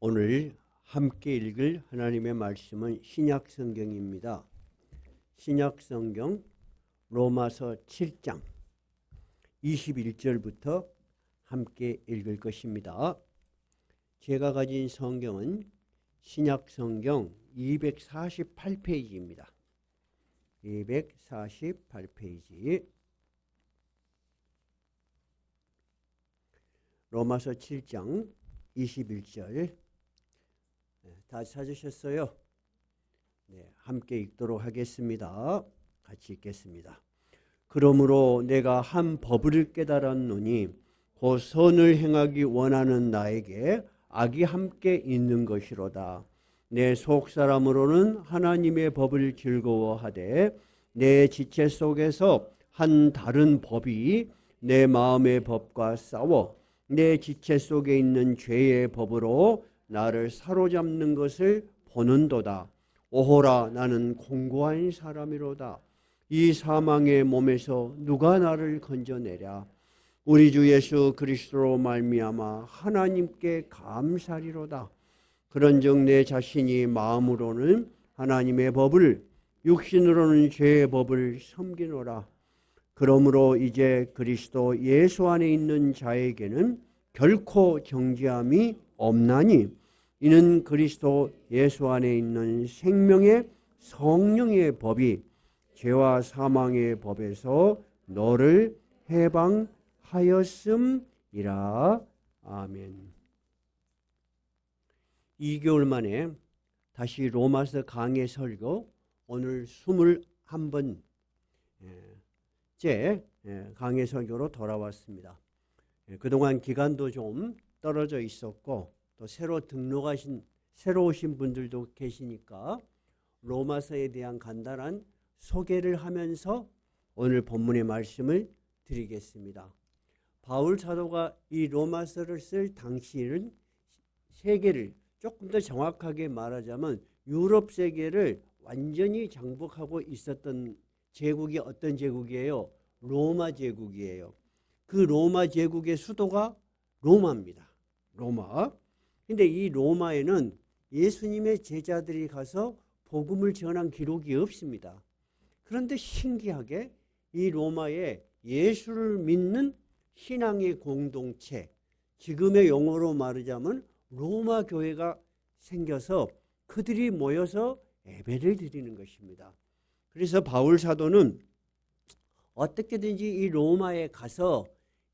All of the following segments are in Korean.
오늘 함께 읽을 하나님의 말씀은 신약 성경입니다. 신약 성경 로마서 7장 21절부터 함께 읽을 것입니다. 제가 가진 성경은 신약 성경 248페이지입니다. 248페이지 로마서 7장 21절 다 찾으셨어요? 네, 함께 읽도록 하겠습니다. 같이 읽겠습니다. 그러므로 내가 한 법을 깨달았노니 곧 선을 행하기 원하는 나에게 악이 함께 있는 것이로다. 내 속사람으로는 하나님의 법을 즐거워하되 내 지체 속에서 한 다른 법이 내 마음의 법과 싸워 내 지체 속에 있는 죄의 법으로 나를 사로잡는 것을 보는도다. 오호라, 나는 공고한 사람이로다. 이 사망의 몸에서 누가 나를 건져내랴. 우리 주 예수 그리스도로 말미암아 하나님께 감사리로다. 그런즉 내 자신이 마음으로는 하나님의 법을, 육신으로는 죄의 법을 섬기노라. 그러므로 이제 그리스도 예수 안에 있는 자에게는 결코 정죄함이 없나니 이는 그리스도 예수 안에 있는 생명의 성령의 법이 죄와 사망의 법에서 너를 해방하였음이라. 아멘. 2개월 만에 다시 로마서 강해 설교 오늘 21번째 강해 설교로 돌아왔습니다. 그동안 기간도 좀 떨어져 있었고 또 새로 오신 분들도 계시니까 로마서에 대한 간단한 소개를 하면서 오늘 본문의 말씀을 드리겠습니다. 바울 사도가 이 로마서를 쓸 당시에는 세계를 조금 더 정확하게 말하자면 유럽 세계를 완전히 장복하고 있었던 제국이 어떤 제국이에요? 로마 제국이에요. 그 로마 제국의 수도가 로마입니다. 로마. 근데 이 로마에는 예수님의 제자들이 가서 복음을 전한 기록이 없습니다. 그런데 신기하게 이 로마에 예수를 믿는 신앙의 공동체, 지금의 용어로 말하자면 로마 교회가 생겨서 그들이 모여서 예배를 드리는 것입니다. 그래서 바울 사도는 어떻게든지 이 로마에 가서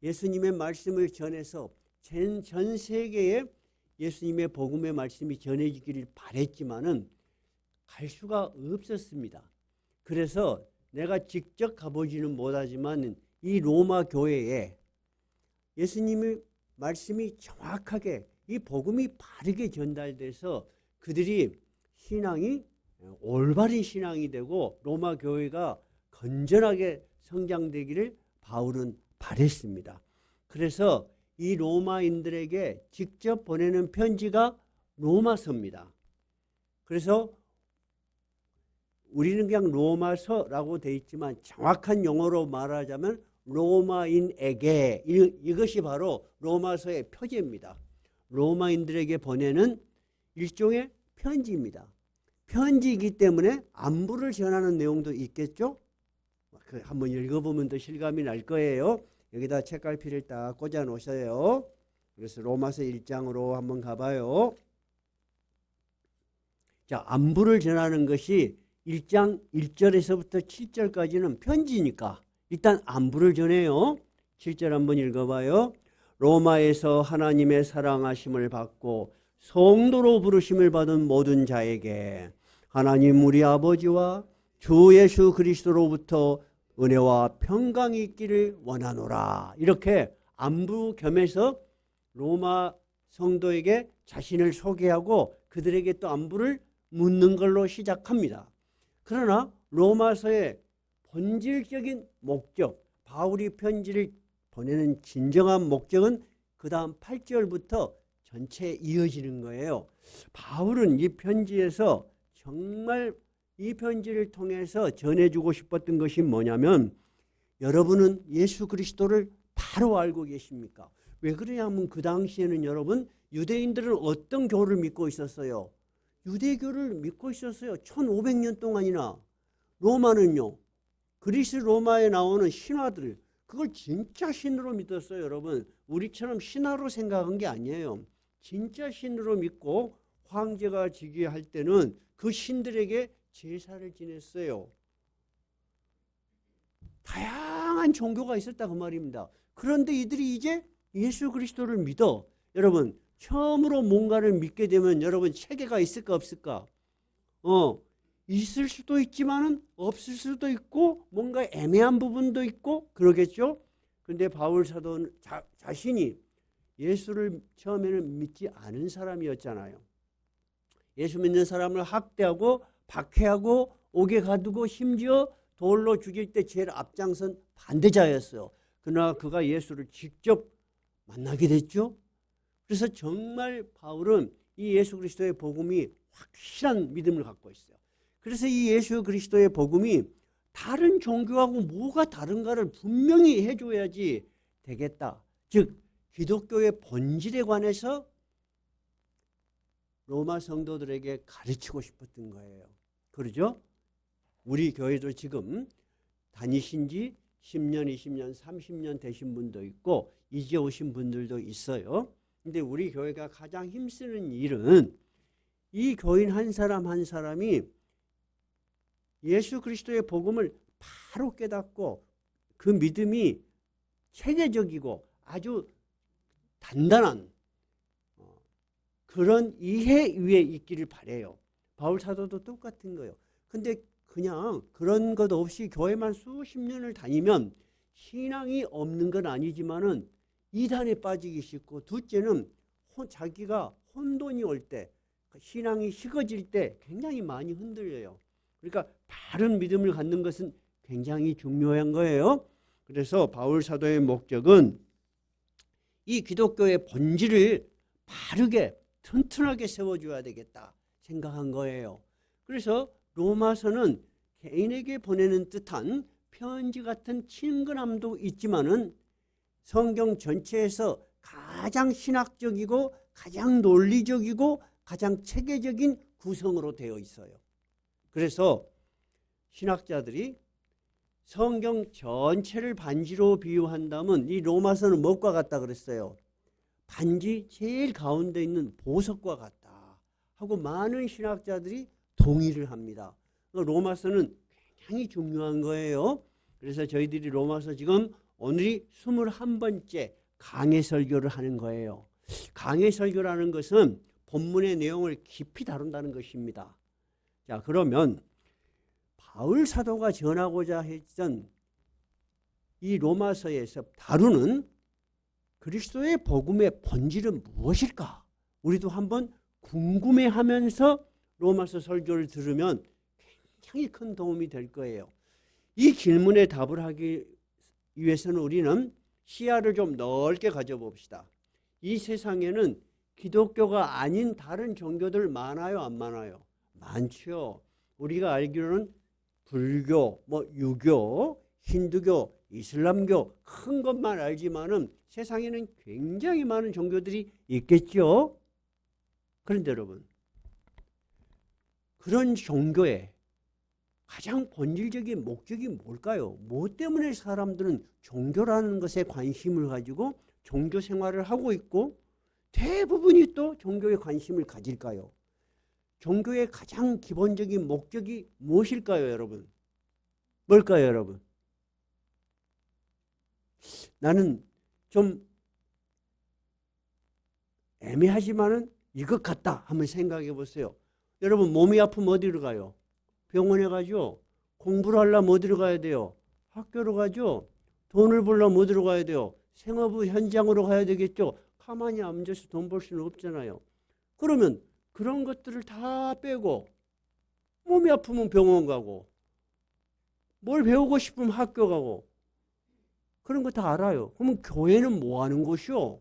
예수님의 말씀을 전해서 전 세계에 예수님의 복음의 말씀이 전해지기를 바랬지만은 갈 수가 없었습니다. 그래서 내가 직접 가보지는 못하지만 이 로마 교회에 예수님의 말씀이 정확하게 이 복음이 바르게 전달돼서 그들이 신앙이 올바른 신앙이 되고 로마 교회가 건전하게 성장되기를 바울은 바랬습니다. 그래서 이 로마인들에게 직접 보내는 편지가 로마서입니다. 그래서 우리는 그냥 로마서라고 되어 있지만 정확한 용어로 말하자면 로마인에게, 이것이 바로 로마서의 표제입니다. 로마인들에게 보내는 일종의 편지입니다. 편지이기 때문에 안부를 전하는 내용도 있겠죠? 한번 읽어보면 더 실감이 날 거예요. 여기다 책갈피를 딱 꽂아 놓으세요. 그래서 로마서 1장으로 한번 가봐요. 자, 안부를 전하는 것이 1장 1절에서부터 7절까지는 편지니까 일단 안부를 전해요. 7절 한번 읽어봐요. 로마에서 하나님의 사랑하심을 받고 성도로 부르심을 받은 모든 자에게 하나님 우리 아버지와 주 예수 그리스도로부터 은혜와 평강이 있기를 원하노라. 이렇게 안부 겸해서 로마 성도에게 자신을 소개하고 그들에게 또 안부를 묻는 걸로 시작합니다. 그러나 로마서의 본질적인 목적, 바울이 편지를 보내는 진정한 목적은 그 다음 8절부터 전체에 이어지는 거예요. 바울은 이 편지에서 정말 이 편지를 통해서 전해주고 싶었던 것이 뭐냐면 여러분은 예수 그리스도를 바로 알고 계십니까? 왜 그러냐면 그 당시에는 여러분 유대인들은 어떤 교를 믿고 있었어요? 유대교를 믿고 있었어요. 1500년 동안이나. 로마는요. 그리스 로마에 나오는 신화들, 그걸 진짜 신으로 믿었어요. 여러분, 우리처럼 신화로 생각한 게 아니에요. 진짜 신으로 믿고 황제가 즉위할 때는 그 신들에게 제사를 지냈어요. 다양한 종교가 있었다 그 말입니다. 그런데 이들이 이제 예수 그리스도를 믿어. 여러분, 처음으로 뭔가를 믿게 되면 여러분 체계가 있을까 없을까? 있을 수도 있지만은 없을 수도 있고 뭔가 애매한 부분도 있고 그러겠죠. 근데 바울 사도는 자신이 예수를 처음에는 믿지 않은 사람이었잖아요. 예수 믿는 사람을 학대하고 박해하고 옥에 가두고 심지어 돌로 죽일 때 제일 앞장선 반대자였어요. 그러나 그가 예수를 직접 만나게 됐죠. 그래서 정말 바울은 이 예수 그리스도의 복음이 확실한 믿음을 갖고 있어요. 그래서 이 예수 그리스도의 복음이 다른 종교하고 뭐가 다른가를 분명히 해줘야지 되겠다. 즉 기독교의 본질에 관해서 로마 성도들에게 가르치고 싶었던 거예요. 그러죠? 우리 교회도 지금 다니신 지 10년, 20년, 30년 되신 분도 있고 이제 오신 분들도 있어요. 근데 우리 교회가 가장 힘쓰는 일은 이 교인 한 사람 한 사람이 예수 그리스도의 복음을 바로 깨닫고 그 믿음이 체계적이고 아주 단단한 그런 이해 위에 있기를 바라요. 바울 사도도 똑같은 거예요. 근데 그냥 그런 것 없이 교회만 수십 년을 다니면 신앙이 없는 건 아니지만은 이단에 빠지기 쉽고, 둘째는 자기가 혼돈이 올 때, 신앙이 식어질 때 굉장히 많이 흔들려요. 그러니까 바른 믿음을 갖는 것은 굉장히 중요한 거예요. 그래서 바울 사도의 목적은 이 기독교의 본질을 바르게 튼튼하게 세워줘야 되겠다 생각한 거예요. 그래서 로마서는 개인에게 보내는 듯한 편지 같은 친근함도 있지만은 성경 전체에서 가장 신학적이고 가장 논리적이고 가장 체계적인 구성으로 되어 있어요. 그래서 신학자들이 성경 전체를 반지로 비유한다면 이 로마서는 무엇과 같다 그랬어요? 반지 제일 가운데 있는 보석과 같다 하고 많은 신학자들이 동의를 합니다. 로마서는 굉장히 중요한 거예요. 그래서 저희들이 로마서 지금 오늘이 21번째 강해 설교를 하는 거예요. 강해 설교라는 것은 본문의 내용을 깊이 다룬다는 것입니다. 자, 그러면 바울 사도가 전하고자 했던 이 로마서에서 다루는 그리스도의 복음의 본질은 무엇일까? 우리도 한번 궁금해하면서 로마서 설교를 들으면 굉장히 큰 도움이 될 거예요. 이 질문에 답을 하기 위해서는 우리는 시야를 좀 넓게 가져봅시다. 이 세상에는 기독교가 아닌 다른 종교들 많아요, 안 많아요? 많죠. 우리가 알기로는 불교, 유교, 힌두교, 이슬람교 큰 것만 알지만은 세상에는 굉장히 많은 종교들이 있겠죠. 그런데 여러분, 그런 종교의 가장 본질적인 목적이 뭘까요? 뭐 때문에 사람들은 종교라는 것에 관심을 가지고 종교 생활을 하고 있고 대부분이 또 종교에 관심을 가질까요? 종교의 가장 기본적인 목적이 무엇일까요, 여러분? 뭘까요, 여러분? 나는 좀 애매하지만은 이것 같다 한번 생각해 보세요. 여러분, 몸이 아프면 어디로 가요? 병원에 가죠. 공부를 하려면 어디로 가야 돼요? 학교로 가죠. 돈을 벌려면 어디로 가야 돼요? 생업의 현장으로 가야 되겠죠. 가만히 앉아서 돈 벌 수는 없잖아요. 그러면 그런 것들을 다 빼고 몸이 아프면 병원 가고 뭘 배우고 싶으면 학교 가고 그런 거 다 알아요. 그러면 교회는 뭐 하는 곳이요?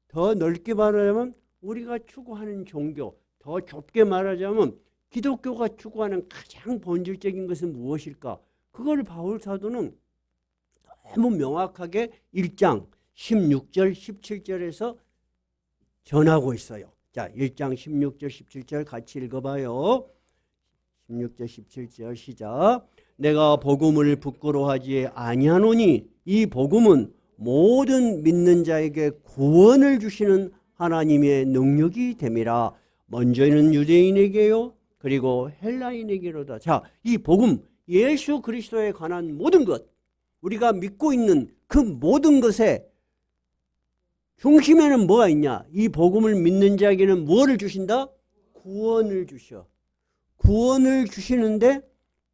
더 넓게 말하자면 우리가 추구하는 종교, 더 좁게 말하자면 기독교가 추구하는 가장 본질적인 것은 무엇일까? 그걸 바울 사도는 너무 명확하게 1장 16절 17절에서 전하고 있어요. 자, 1장 16절 17절 같이 읽어봐요. 16절 17절 시작. 내가 복음을 부끄러워하지 아니하노니 이 복음은 모든 믿는 자에게 구원을 주시는 하나님의 능력이 됨이라. 먼저는 유대인에게요 그리고 헬라인에게로다. 자, 이 복음 예수 그리스도에 관한 모든 것, 우리가 믿고 있는 그 모든 것에 중심에는 뭐가 있냐? 이 복음을 믿는 자에게는 무엇을 주신다? 구원을 주셔. 구원을 주시는데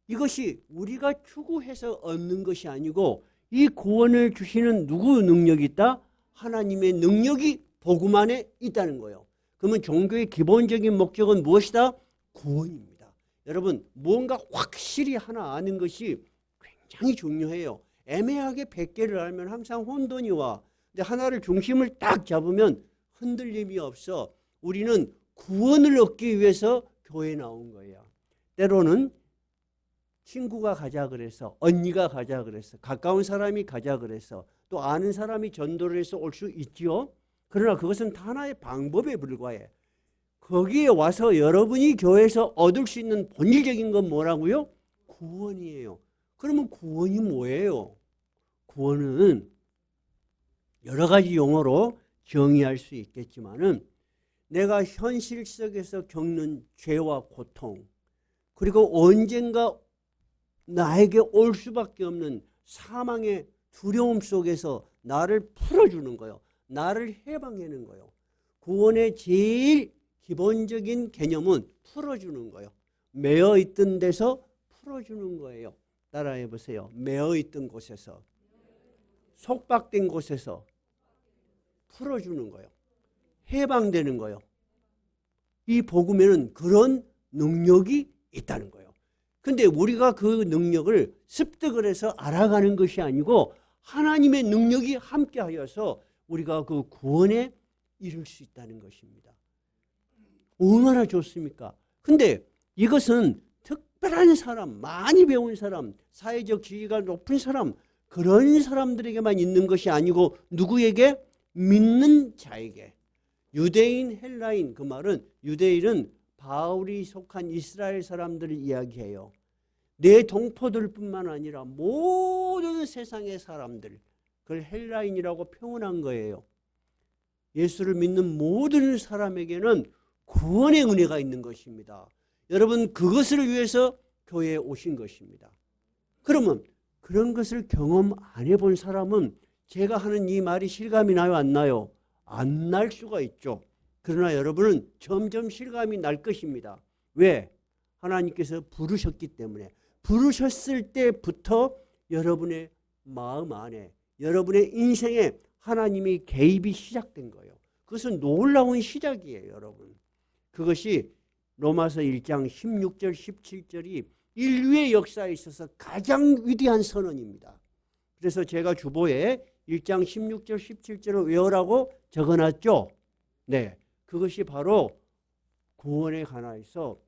이것이 우리가 추구해서 얻는 것이 아니고 이 구원을 주시는 누구 능력이 있다? 하나님의 능력이 복음 안에 있다는 거예요. 그러면 종교의 기본적인 목적은 무엇이다? 구원입니다. 여러분, 무언가 확실히 하나 아는 것이 굉장히 중요해요. 애매하게 100개를 알면 항상 혼돈이 와. 근데 하나를 중심을 딱 잡으면 흔들림이 없어. 우리는 구원을 얻기 위해서 교회에 나온 거예요. 때로는 친구가 가자 그래서, 언니가 가자 그래서, 가까운 사람이 가자 그래서, 또 아는 사람이 전도를 해서 올 수 있지요. 그러나 그것은 하나의 방법에 불과해. 거기에 와서 여러분이 교회에서 얻을 수 있는 본질적인 건 뭐라고요? 구원이에요. 그러면 구원이 뭐예요? 구원은 여러 가지 용어로 정의할 수 있겠지만은 내가 현실 속에서 겪는 죄와 고통, 그리고 언젠가 나에게 올 수밖에 없는 사망의 두려움 속에서 나를 풀어주는 거예요. 나를 해방하는 거예요. 구원의 제일 기본적인 개념은 풀어주는 거예요. 매어 있던 데서 풀어주는 거예요. 따라해 보세요. 매어 있던 곳에서, 속박된 곳에서 풀어주는 거예요. 해방되는 거예요. 이 복음에는 그런 능력이 있다는 거예요. 근데 우리가 그 능력을 습득을 해서 알아가는 것이 아니고 하나님의 능력이 함께하여서 우리가 그 구원에 이룰 수 있다는 것입니다. 얼마나 좋습니까? 근데 이것은 특별한 사람, 많이 배운 사람, 사회적 지위가 높은 사람, 그런 사람들에게만 있는 것이 아니고 누구에게? 믿는 자에게. 유대인, 헬라인, 그 말은 유대인은 바울이 속한 이스라엘 사람들을 이야기해요. 내 동포들뿐만 아니라 모든 세상의 사람들, 그걸 헬라인이라고 표현한 거예요. 예수를 믿는 모든 사람에게는 구원의 은혜가 있는 것입니다. 여러분, 그것을 위해서 교회에 오신 것입니다. 그러면 그런 것을 경험 안 해본 사람은 제가 하는 이 말이 실감이 나요, 안 나요? 안 날 수가 있죠. 그러나 여러분은 점점 실감이 날 것입니다. 왜? 하나님께서 부르셨기 때문에. 부르셨을 때부터 여러분의 마음 안에, 여러분의 인생에 하나님의 개입이 시작된 거예요. 그것은 놀라운 시작이에요, 여러분. 그것이 로마서 1장 16절 17절이 인류의 역사에 있어서 가장 위대한 선언입니다. 그래서 제가 주보에 1장 16절 17절을 외우라고 적어놨죠. 네, 그것이 바로 구원에 관하여서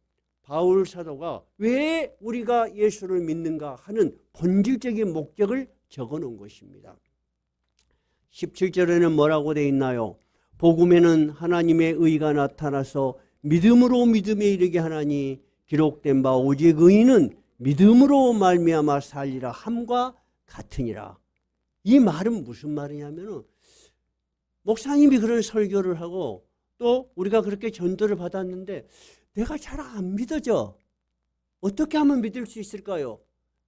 바울 사도가 왜 우리가 예수를 믿는가 하는 본질적인 목적을 적어놓은 것입니다. 17절에는 뭐라고 되어 있나요? 복음에는 하나님의 의가 나타나서 믿음으로 믿음에 이르게 하나니 기록된 바 오직 의인은 믿음으로 말미암아 살리라 함과 같으니라. 이 말은 무슨 말이냐면은 목사님이 그런 설교를 하고 또 우리가 그렇게 전도를 받았는데 내가 잘 안 믿어져. 어떻게 하면 믿을 수 있을까요?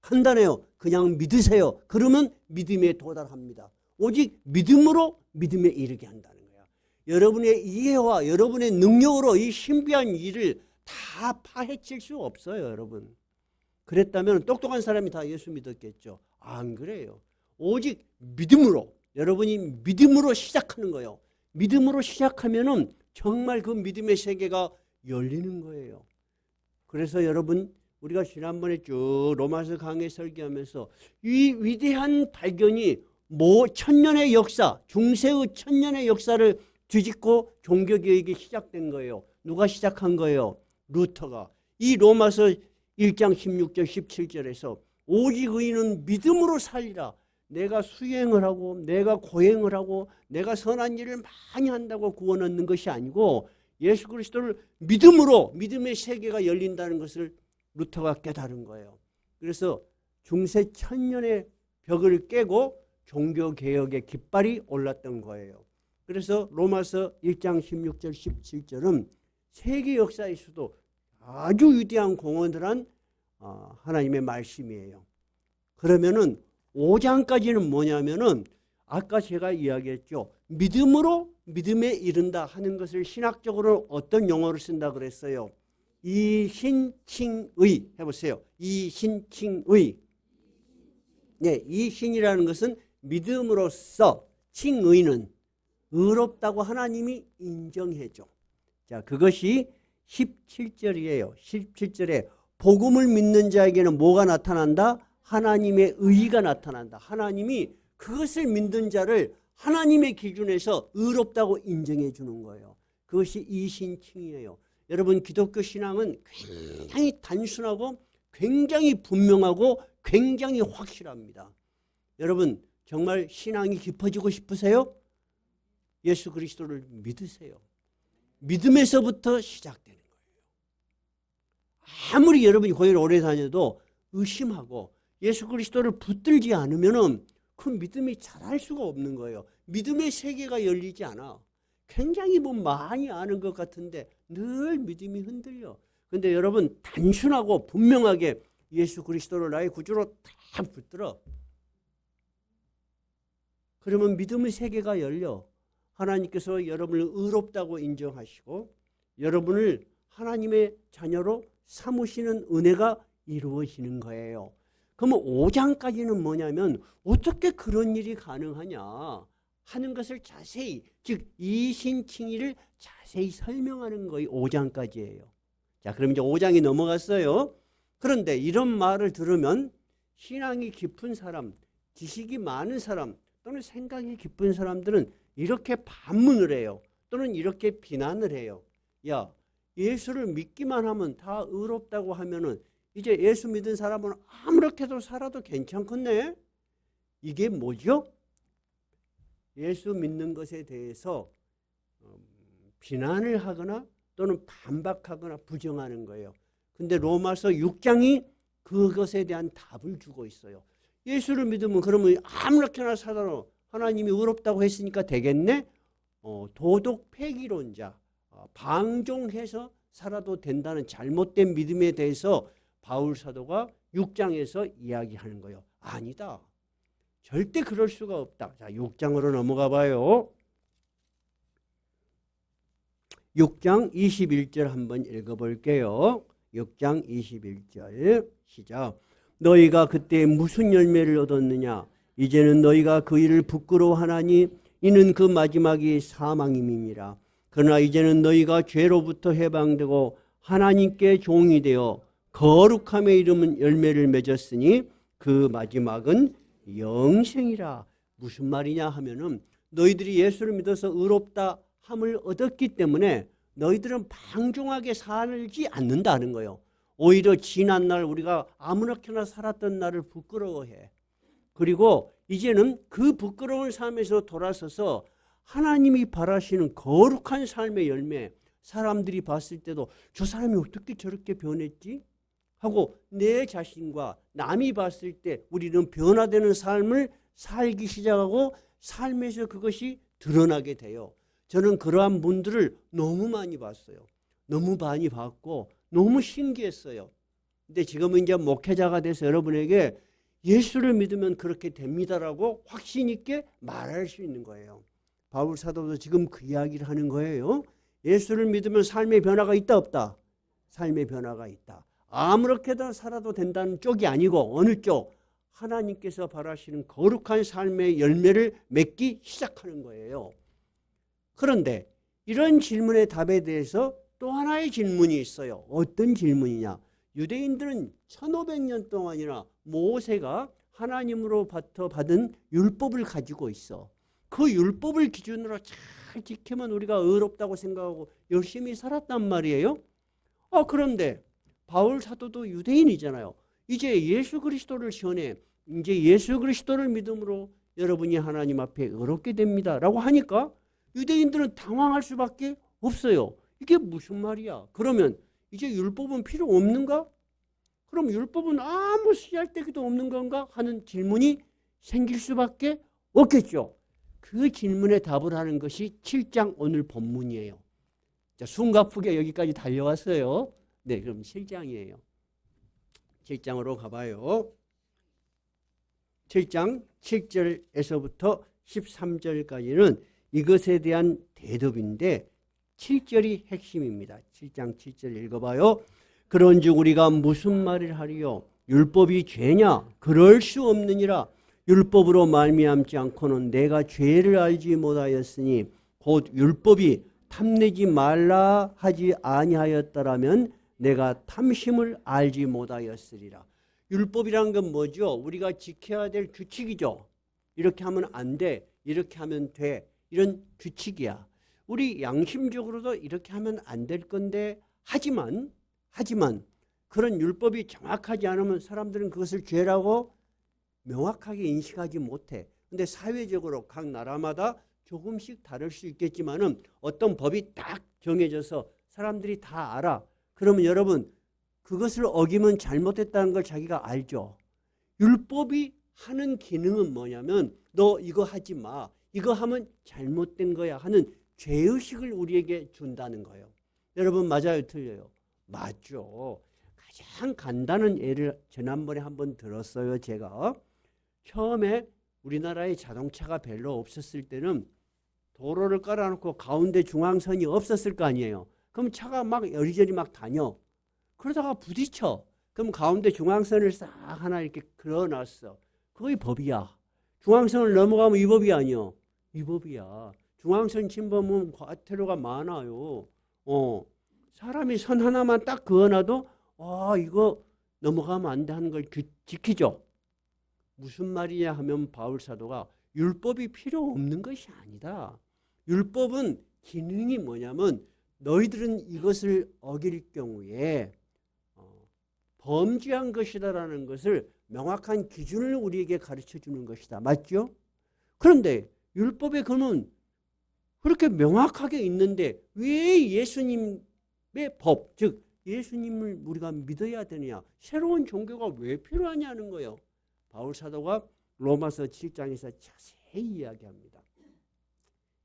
간단해요. 그냥 믿으세요. 그러면 믿음에 도달합니다. 오직 믿음으로 믿음에 이르게 한다는 거야. 여러분의 이해와 여러분의 능력으로 이 신비한 일을 다 파헤칠 수 없어요, 여러분. 그랬다면 똑똑한 사람이 다 예수 믿었겠죠. 안 그래요. 오직 믿음으로, 여러분이 믿음으로 시작하는 거예요. 믿음으로 시작하면은 정말 그 믿음의 세계가 열리는 거예요. 그래서 여러분, 우리가 지난번에 쭉 로마서 강해 설교하면서 이 위대한 발견이 천년의 역사, 중세의 천년의 역사를 뒤집고 종교개혁이 시작된 거예요. 누가 시작한 거예요? 루터가. 이 로마서 1장 16절 17절에서 오직 의인은 믿음으로 살리라. 내가 수행을 하고 내가 고행을 하고 내가 선한 일을 많이 한다고 구원 얻는 것이 아니고 예수 그리스도를 믿음으로 믿음의 세계가 열린다는 것을 루터가 깨달은 거예요. 그래서 중세 천년의 벽을 깨고 종교개혁의 깃발이 올랐던 거예요. 그래서 로마서 1장 16절 17절은 세계 역사에서도 아주 위대한 공헌을 한 하나님의 말씀이에요. 그러면은 5장까지는 뭐냐면은 아까 제가 이야기했죠. 믿음으로 믿음에 이른다 하는 것을 신학적으로 어떤 용어를 쓴다 그랬어요. 이신칭의 해보세요. 이신칭의. 네, 이신이라는 것은 믿음으로써, 칭의는 의롭다고 하나님이 인정해줘. 자, 그것이 17절이에요. 17절에 복음을 믿는 자에게는 뭐가 나타난다? 하나님의 의의가 나타난다. 하나님이 그것을 믿는 자를 하나님의 기준에서 의롭다고 인정해 주는 거예요. 그것이 이신칭이에요. 여러분, 기독교 신앙은 굉장히 단순하고 굉장히 분명하고 굉장히 확실합니다. 여러분, 정말 신앙이 깊어지고 싶으세요? 예수 그리스도를 믿으세요. 믿음에서부터 시작되는 거예요. 아무리 여러분이 교회를 오래 다녀도 의심하고 예수 그리스도를 붙들지 않으면은 그 믿음이 자랄 수가 없는 거예요. 믿음의 세계가 열리지 않아. 굉장히 뭐 많이 아는 것 같은데 늘 믿음이 흔들려. 근데 여러분, 단순하고 분명하게 예수 그리스도를 나의 구주로 딱 붙들어. 그러면 믿음의 세계가 열려. 하나님께서 여러분을 의롭다고 인정하시고 여러분을 하나님의 자녀로 삼으시는 은혜가 이루어지는 거예요. 그러면 5장까지는 뭐냐면 어떻게 그런 일이 가능하냐 하는 것을 자세히, 즉 이신칭의를 자세히 설명하는 거의 5장까지예요. 자, 그럼 이제 5장이 넘어갔어요. 그런데 이런 말을 들으면 신앙이 깊은 사람, 지식이 많은 사람 또는 생각이 깊은 사람들은 이렇게 반문을 해요. 또는 이렇게 비난을 해요. 야, 예수를 믿기만 하면 다 의롭다고 하면은 이제 예수 믿은 사람은 아무렇게도 살아도 괜찮겠네? 이게 뭐죠? 예수 믿는 것에 대해서 비난을 하거나 또는 반박하거나 부정하는 거예요. 근데 로마서 6장이 그것에 대한 답을 주고 있어요. 예수를 믿으면 그러면 아무렇게나 살아도 하나님이 의롭다고 했으니까 되겠네? 도덕 폐기론자, 방종해서 살아도 된다는 잘못된 믿음에 대해서 바울 사도가 6장에서 이야기하는 거예요. 아니다. 절대 그럴 수가 없다. 자, 6장으로 넘어가 봐요. 6장 21절 한번 읽어볼게요. 6장 21절 시작. 너희가 그때 무슨 열매를 얻었느냐? 이제는 너희가 그 일을 부끄러워하나니 이는 그 마지막이 사망임이니라. 그러나 이제는 너희가 죄로부터 해방되고 하나님께 종이 되어 거룩함에 이르는 열매를 맺었으니 그 마지막은 영생이라. 무슨 말이냐 하면은 너희들이 예수를 믿어서 의롭다 함을 얻었기 때문에 너희들은 방종하게 살지 않는다는 거예요. 오히려 지난 날 우리가 아무렇게나 살았던 날을 부끄러워해. 그리고 이제는 그 부끄러운 삶에서 돌아서서 하나님이 바라시는 거룩한 삶의 열매, 사람들이 봤을 때도 저 사람이 어떻게 저렇게 변했지? 하고 내 자신과 남이 봤을 때 우리는 변화되는 삶을 살기 시작하고 삶에서 그것이 드러나게 돼요. 저는 그러한 분들을 너무 많이 봤어요. 너무 많이 봤고 너무 신기했어요. 근데 지금은 이제 목회자가 돼서 여러분에게 예수를 믿으면 그렇게 됩니다라고 확신 있게 말할 수 있는 거예요. 바울 사도도 지금 그 이야기를 하는 거예요. 예수를 믿으면 삶의 변화가 있다 없다? 삶의 변화가 있다. 아무렇게나 살아도 된다는 쪽이 아니고 어느 쪽? 하나님께서 바라시는 거룩한 삶의 열매를 맺기 시작하는 거예요. 그런데 이런 질문의 답에 대해서 또 하나의 질문이 있어요. 어떤 질문이냐? 유대인들은 1500년 동안이나 모세가 하나님으로부터 받은 율법을 가지고 있어. 그 율법을 기준으로 잘 지키면 우리가 의롭다고 생각하고 열심히 살았단 말이에요. 그런데 바울 사도도 유대인이잖아요. 이제 예수 그리스도를 전해 이제 예수 그리스도를 믿음으로 여러분이 하나님 앞에 의롭게 됩니다 라고 하니까 유대인들은 당황할 수밖에 없어요. 이게 무슨 말이야? 그러면 이제 율법은 필요 없는가? 그럼 율법은 아무 쓰잘데기도 없는 건가? 하는 질문이 생길 수밖에 없겠죠. 그 질문에 답을 하는 것이 7장 오늘 본문이에요. 자, 숨가쁘게 여기까지 달려왔어요. 네, 그럼 7장이에요. 7장으로 가봐요. 7장 7절에서부터 13절까지는 이것에 대한 대답인데 7절이 핵심입니다. 7장 7절 읽어봐요. 그런즉 우리가 무슨 말을 하리요? 율법이 죄냐? 그럴 수 없느니라. 율법으로 말미암지 않고는 내가 죄를 알지 못하였으니 곧 율법이 탐내지 말라 하지 아니하였더라면 내가 탐심을 알지 못하였으리라. 율법이란 건 뭐죠? 우리가 지켜야 될 규칙이죠. 이렇게 하면 안 돼. 이렇게 하면 돼. 이런 규칙이야. 우리 양심적으로도 이렇게 하면 안 될 건데 하지만 그런 율법이 정확하지 않으면 사람들은 그것을 죄라고 명확하게 인식하지 못해. 근데 사회적으로 각 나라마다 조금씩 다를 수 있겠지만은 어떤 법이 딱 정해져서 사람들이 다 알아. 그러면 여러분 그것을 어기면 잘못했다는 걸 자기가 알죠. 율법이 하는 기능은 뭐냐면 너 이거 하지 마. 이거 하면 잘못된 거야 하는 죄의식을 우리에게 준다는 거예요. 여러분 맞아요? 틀려요? 맞죠. 가장 간단한 예를 지난번에 한번 들었어요. 제가 처음에 우리나라에 자동차가 별로 없었을 때는 도로를 깔아놓고 가운데 중앙선이 없었을 거 아니에요. 그럼 차가 막 여리저리 막 다녀. 그러다가 부딪혀. 그럼 가운데 중앙선을 싹 하나 이렇게 그려놨어. 그게 법이야. 중앙선을 넘어가면 위법이 아니야. 위법이야. 중앙선 침범은 과태료가 많아요. 사람이 선 하나만 딱 그어놔도 이거 넘어가면 안 돼 하는 걸 지키죠. 무슨 말이냐 하면 바울 사도가 율법이 필요 없는 것이 아니다. 율법은 기능이 뭐냐면 너희들은 이것을 어길 경우에 범죄한 것이다라는 것을 명확한 기준을 우리에게 가르쳐 주는 것이다. 맞죠? 그런데 율법에 그러면 그렇게 명확하게 있는데 왜 예수님의 법, 즉 예수님을 우리가 믿어야 되느냐? 새로운 종교가 왜 필요하냐는 거예요. 바울 사도가 로마서 7장에서 자세히 이야기합니다.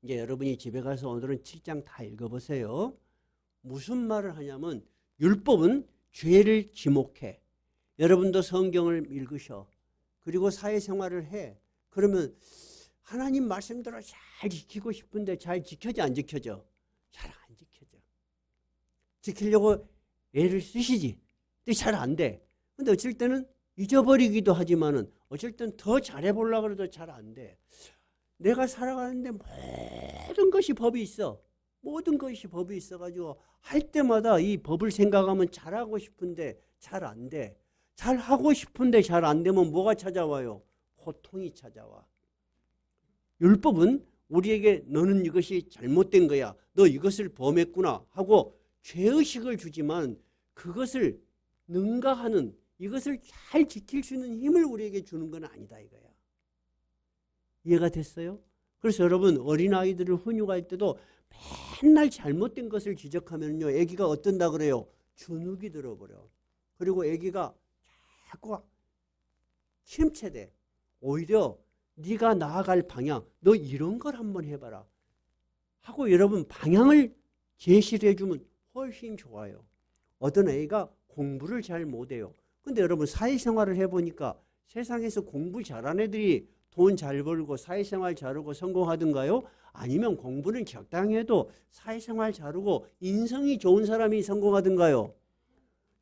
이제 여러분이 집에 가서 오늘은 7장 다 읽어보세요. 무슨 말을 하냐면 율법은 죄를 지목해. 여러분도 성경을 읽으셔. 그리고 사회생활을 해. 그러면 하나님 말씀대로 잘 지키고 싶은데 잘 지켜져 안 지켜져? 잘 안 지켜져. 지키려고 애를 쓰시지. 근데 잘 안 돼. 근데 어쩔 때는 잊어버리기도 하지만은 어쩔 땐 더 잘해보려고 해도 잘 안 돼. 내가 살아가는데 모든 것이 법이 있어. 모든 것이 법이 있어가지고 할 때마다 이 법을 생각하면 잘하고 싶은데 잘 안 돼. 잘하고 싶은데 잘 안 되면 뭐가 찾아와요? 고통이 찾아와. 율법은 우리에게 너는 이것이 잘못된 거야. 너 이것을 범했구나 하고 죄의식을 주지만 그것을 능가하는 이것을 잘 지킬 수 있는 힘을 우리에게 주는 건 아니다 이거야. 이해가 됐어요? 그래서 여러분 어린아이들을 훈육할 때도 맨날 잘못된 것을 지적하면요. 아기가 어떤다 그래요? 주눅이 들어버려. 그리고 아기가 자꾸 침체돼. 오히려 네가 나아갈 방향, 너 이런 걸 한번 해봐라 하고 여러분 방향을 제시를 해주면 훨씬 좋아요. 어떤 애가 공부를 잘 못해요. 근데 여러분 사회생활을 해보니까 세상에서 공부 잘하는 애들이 돈 잘 벌고 사회생활 잘하고 성공하던가요? 아니면 공부는 적당히 해도 사회생활 잘하고 인성이 좋은 사람이 성공하던가요?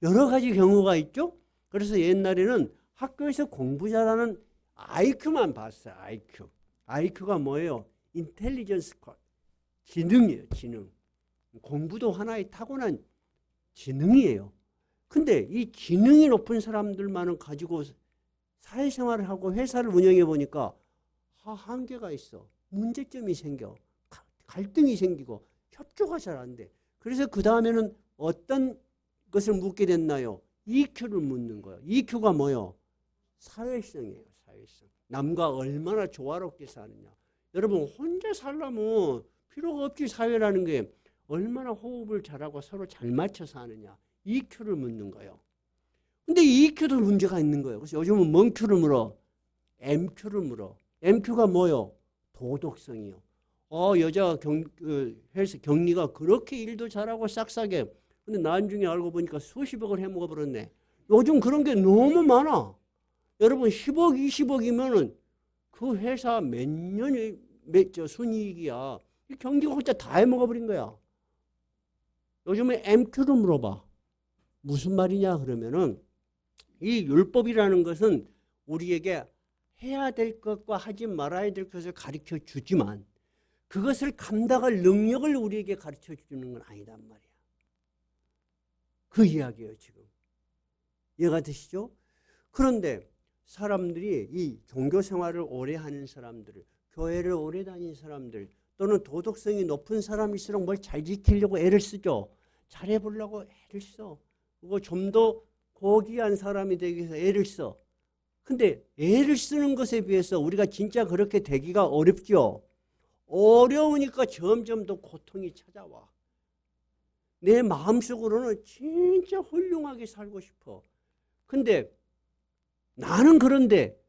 여러 가지 경우가 있죠. 그래서 옛날에는 학교에서 공부 잘하는 IQ만 봤어요. IQ. IQ가 뭐예요? 인텔리전스, 지능이에요. 지능. 공부도 하나의 타고난 지능이에요. 근데 이 지능이 높은 사람들만은 가지고 사회생활을 하고 회사를 운영해 보니까 한계가 있어. 문제점이 생겨. 갈등이 생기고 협조가 잘 안 돼. 그래서 그 다음에는 어떤 것을 묻게 됐나요? EQ를 묻는 거예요. EQ가 뭐예요? 사회성이에요. 사회성. 남과 얼마나 조화롭게 사느냐. 여러분 혼자 살려면 필요가 없지. 사회라는 게 얼마나 호흡을 잘하고 서로 잘 맞춰 사느냐. EQ를 묻는 거예요. 근데 EQ도 문제가 있는 거예요. 그래서 요즘은 뭔 Q를 물어? MQ를 물어. MQ가 뭐요? 도덕성이요. 여자 회사 경리가 그렇게 일도 잘하고 싹싹해. 근데 나중에 알고 보니까 수십억을 해먹어 버렸네. 요즘 그런 게 너무 많아. 여러분 10억, 20억이면은 그 회사 몇 년의 순이익이야. 이 경기가 혼자 다 해먹어 버린 거야. 요즘에 MQ를 물어봐. 무슨 말이냐 그러면은 이 율법이라는 것은 우리에게 해야 될 것과 하지 말아야 될 것을 가르쳐 주지만 그것을 감당할 능력을 우리에게 가르쳐 주는 건 아니단 말이야. 그 이야기예요 지금. 이해가 되시죠? 그런데 사람들이 이 종교 생활을 오래 하는 사람들, 교회를 오래 다닌 사람들 또는 도덕성이 높은 사람일수록 뭘 잘 지키려고 애를 쓰죠. 잘해보려고 애를 써. 그리고 좀 더 고귀한 사람이 되기 위해서 애를 써. 근데 애를 쓰는 것에 비해서 우리가 진짜 그렇게 되기가 어렵죠. 어려우니까 점점 더 고통이 찾아와. 내 마음속으로는 진짜 훌륭하게 살고 싶어. 근데 나는 그런데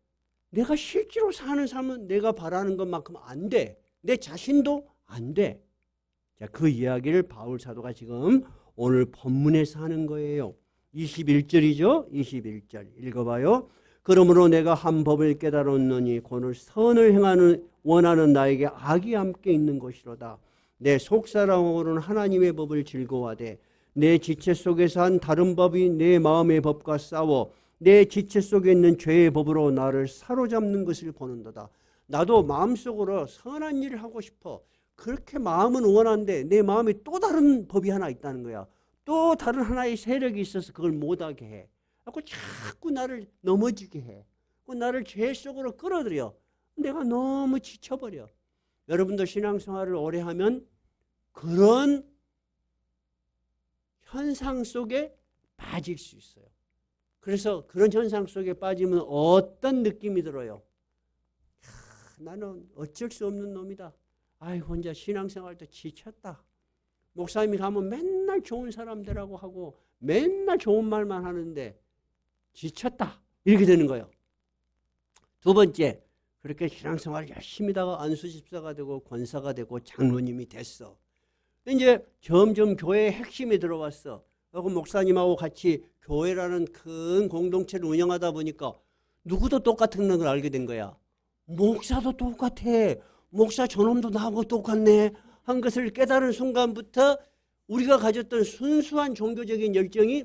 내가 실제로 사는 삶은 내가 바라는 것만큼 안 돼. 내 자신도 안 돼. 자, 그 이야기를 바울 사도가 지금 오늘 본문에서 하는 거예요. 21절이죠. 21절 읽어봐요. 그러므로 내가 한 법을 깨달았노니 오늘 선을 행하는 원하는 나에게 악이 함께 있는 것이로다. 내 속사람으로는 하나님의 법을 즐거워하되 내 지체 속에서 한 다른 법이 내 마음의 법과 싸워 내 지체 속에 있는 죄의 법으로 나를 사로잡는 것을 보는도다. 나도 마음속으로 선한 일을 하고 싶어. 그렇게 마음은 원한데 내 마음에 또 다른 법이 하나 있다는 거야. 또 다른 하나의 세력이 있어서 그걸 못하게 해. 자꾸 나를 넘어지게 해. 나를 죄 속으로 끌어들여. 내가 너무 지쳐버려. 여러분도 신앙생활을 오래 하면 그런 현상 속에 빠질 수 있어요. 그래서 그런 현상 속에 빠지면 어떤 느낌이 들어요? 나는 어쩔 수 없는 놈이다. 혼자 신앙생활도 지쳤다. 목사님이 가면 맨날 좋은 사람들하고 하고 맨날 좋은 말만 하는데 지쳤다. 이렇게 되는 거예요. 두 번째, 그렇게 신앙생활을 열심히 하다가 안수집사가 되고 권사가 되고 장로님이 됐어. 이제 점점 교회의 핵심이 들어왔어. 그리고 목사님하고 같이 교회라는 큰 공동체를 운영하다 보니까 누구도 똑같은 걸 알게 된 거야. 목사도 똑같아. 목사 저놈도 나하고 똑같네. 한 것을 깨달은 순간부터 우리가 가졌던 순수한 종교적인 열정이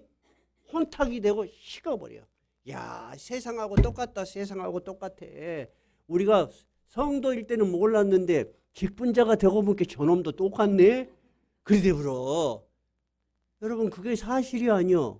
혼탁이 되고 식어버려. 야, 세상하고 똑같다. 세상하고 똑같아. 우리가 성도일 때는 몰랐는데 직분자가 되고 보니까 저놈도 똑같네. 그래 되버려. 여러분 그게 사실이 아니요.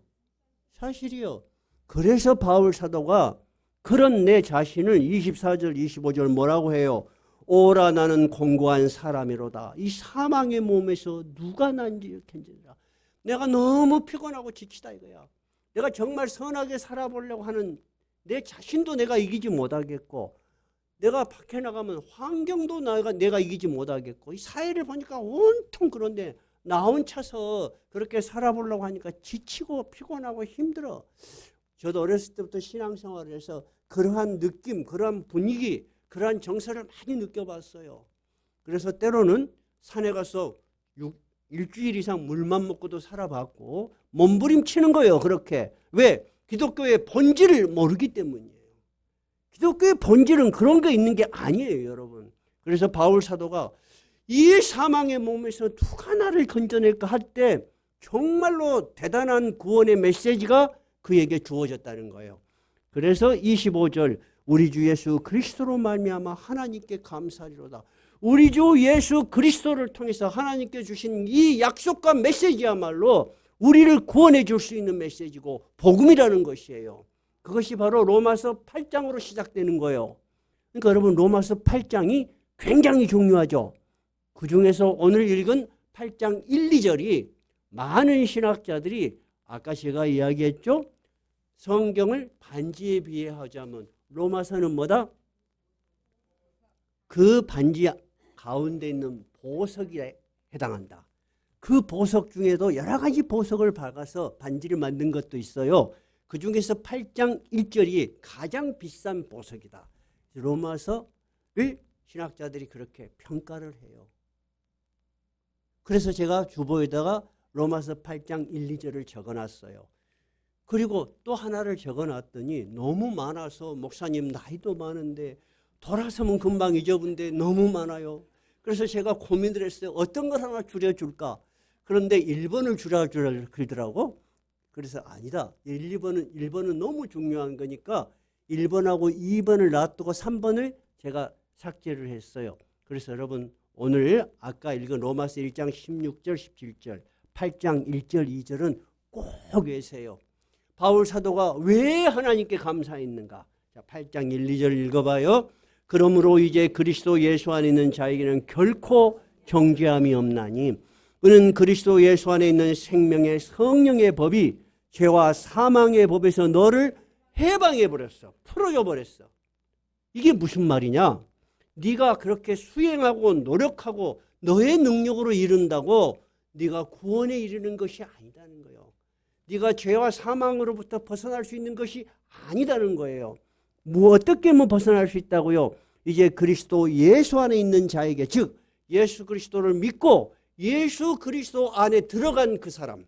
사실이요. 그래서 바울 사도가 그런 내 자신을 24절 25절 뭐라고 해요? 오라 나는 공고한 사람이로다. 이 사망의 몸에서 누가 난지 견디리라. 내가 너무 피곤하고 지치다 이거야. 내가 정말 선하게 살아보려고 하는 내 자신도 내가 이기지 못하겠고 내가 밖에 나가면 환경도 내가 이기지 못하겠고 이 사회를 보니까 온통 그런데 나 혼자서 그렇게 살아보려고 하니까 지치고 피곤하고 힘들어. 저도 어렸을 때부터 신앙생활을 해서 그러한 느낌, 그러한 분위기, 그러한 정서를 많이 느껴봤어요. 그래서 때로는 산에 가서 일주일 이상 물만 먹고도 살아봤고 몸부림치는 거예요. 그렇게. 왜? 기독교의 본질을 모르기 때문이에요. 기독교의 본질은 그런 게 있는 게 아니에요, 여러분. 그래서 바울 사도가 이 사망의 몸에서 누가 나를 건져낼까 할 때 정말로 대단한 구원의 메시지가 그에게 주어졌다는 거예요. 그래서 25절 우리 주 예수 그리스도로 말미암아 하나님께 감사하리로다. 우리 주 예수 그리스도를 통해서 하나님께 주신 이 약속과 메시지야말로 우리를 구원해 줄 수 있는 메시지고 복음이라는 것이에요. 그것이 바로 로마서 8장으로 시작되는 거예요. 그러니까 여러분 로마서 8장이 굉장히 중요하죠. 그중에서 오늘 읽은 8장 1, 2절이 많은 신학자들이 아까 제가 이야기했죠. 성경을 반지에 비유하자면 로마서는 뭐다? 그 반지 가운데 있는 보석에 해당한다. 그 보석 중에도 여러 가지 보석을 박아서 반지를 만든 것도 있어요. 그 중에서 8장 1절이 가장 비싼 보석이다. 로마서를 신학자들이 그렇게 평가를 해요. 그래서 제가 주보에다가 로마서 8장 1, 2절을 적어놨어요. 그리고 또 하나를 적어놨더니 너무 많아서 목사님 나이도 많은데 돌아서면 금방 잊어본데 너무 많아요. 그래서 제가 고민을 했어요. 어떤 걸 하나 줄여줄까? 그런데 1번을 줄여주라 그러더라고. 그래서 아니다. 1번은 너무 중요한 거니까 1번하고 2번을 놔두고 3번을 제가 삭제를 했어요. 그래서 여러분 오늘 아까 읽은 로마서 1장 16절 17절 8장 1절 2절은 꼭 외세요. 바울 사도가 왜 하나님께 감사했는가? 자, 8장 1, 2절 읽어봐요. 그러므로 이제 그리스도 예수 안에 있는 자에게는 결코 정죄함이 없나니 그는 그리스도 예수 안에 있는 생명의 성령의 법이 죄와 사망의 법에서 너를 해방해버렸어. 풀어줘버렸어. 이게 무슨 말이냐? 네가 그렇게 수행하고 노력하고 너의 능력으로 이룬다고 네가 구원에 이르는 것이 아니다는 거예요. 네가 죄와 사망으로부터 벗어날 수 있는 것이 아니다는 거예요. 뭐 어떻게 벗어날 수 있다고요? 이제 그리스도 예수 안에 있는 자에게, 즉 예수 그리스도를 믿고 예수 그리스도 안에 들어간 그 사람,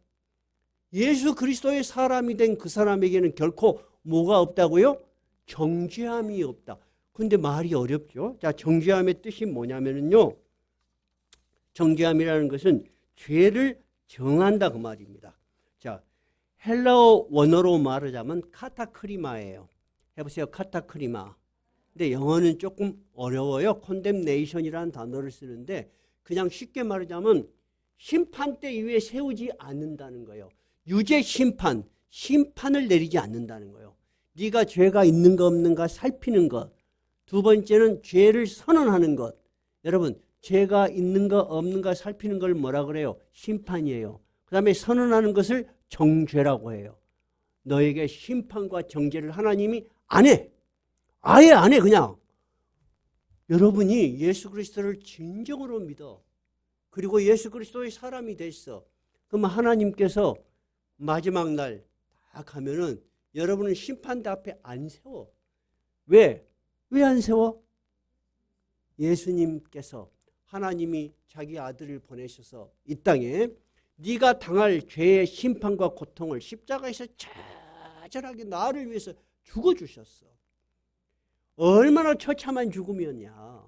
예수 그리스도의 사람이 된 그 사람에게는 결코 뭐가 없다고요? 정죄함이 없다. 근데 말이 어렵죠. 자, 정죄함의 뜻이 뭐냐면요, 정죄함이라는 것은 죄를 정한다 그 말입니다. 자, 헬라어 원어로 말하자면 카타크리마예요. 해보세요. 카타크리마. 근데 영어는 조금 어려워요. condemnation이라는 단어를 쓰는데 그냥 쉽게 말하자면 심판대 위에 세우지 않는다는 거예요. 유죄 심판, 심판을 내리지 않는다는 거예요. 네가 죄가 있는가 없는가 살피는 것. 두 번째는 죄를 선언하는 것. 여러분, 죄가 있는가 없는가 살피는 걸 뭐라 그래요? 심판이에요. 그 다음에 선언하는 것을 정죄라고 해요. 너에게 심판과 정죄를 하나님이 안 해. 아예 안 해, 그냥. 여러분이 예수 그리스도를 진정으로 믿어. 그리고 예수 그리스도의 사람이 됐어. 그럼 하나님께서 마지막 날 딱 하면은 여러분은 심판대 앞에 안 세워. 왜? 왜 안 세워? 예수님께서 하나님이 자기 아들을 보내셔서 이 땅에 네가 당할 죄의 심판과 고통을 십자가에서 처절하게 나를 위해서 죽어주셨어. 얼마나 처참한 죽음이었냐.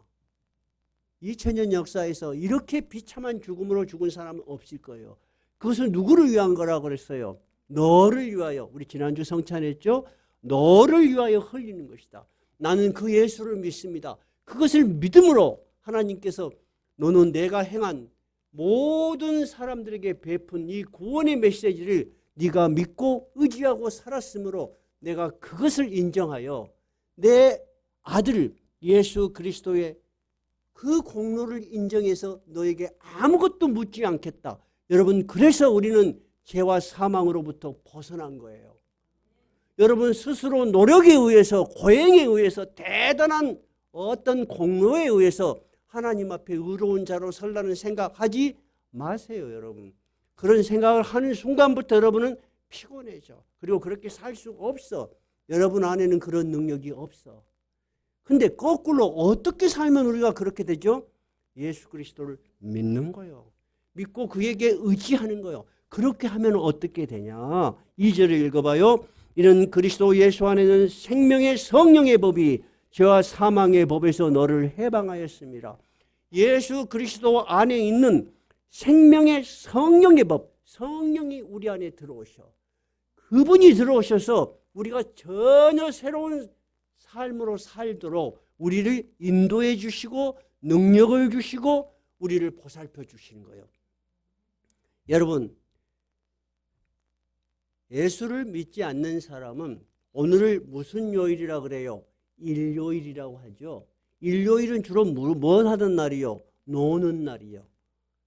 2000년 역사에서 이렇게 비참한 죽음으로 죽은 사람은 없을 거예요. 그것은 누구를 위한 거라고 그랬어요? 너를 위하여. 우리 지난주 성찬했죠? 너를 위하여 흘리는 것이다. 나는 그 예수를 믿습니다. 그것을 믿음으로 하나님께서 너는 내가 행한 모든 사람들에게 베푼 이 구원의 메시지를 네가 믿고 의지하고 살았으므로 내가 그것을 인정하여 내 아들 예수 그리스도의 그 공로를 인정해서 너에게 아무것도 묻지 않겠다. 여러분, 그래서 우리는 죄와 사망으로부터 벗어난 거예요. 여러분 스스로 노력에 의해서, 고행에 의해서, 대단한 어떤 공로에 의해서 하나님 앞에 의로운 자로 설라는 생각하지 마세요. 여러분, 그런 생각을 하는 순간부터 여러분은 피곤해져. 그리고 그렇게 살 수가 없어. 여러분 안에는 그런 능력이 없어. 근데 거꾸로 어떻게 살면 우리가 그렇게 되죠? 예수 그리스도를 믿는 거예요. 믿고 그에게 의지하는 거예요. 그렇게 하면 어떻게 되냐? 2절을 읽어봐요. 이는 그리스도 예수 안에는 생명의 성령의 법이 죄와 사망의 법에서 너를 해방하였습니다. 예수 그리스도 안에 있는 생명의 성령의 법, 성령이 우리 안에 들어오셔. 그분이 들어오셔서 우리가 전혀 새로운 삶으로 살도록 우리를 인도해 주시고 능력을 주시고 우리를 보살펴 주시는 거예요. 여러분, 예수를 믿지 않는 사람은 오늘을 무슨 요일이라 그래요? 일요일이라고 하죠. 일요일은 주로 뭘 하던 날이요? 노는 날이요.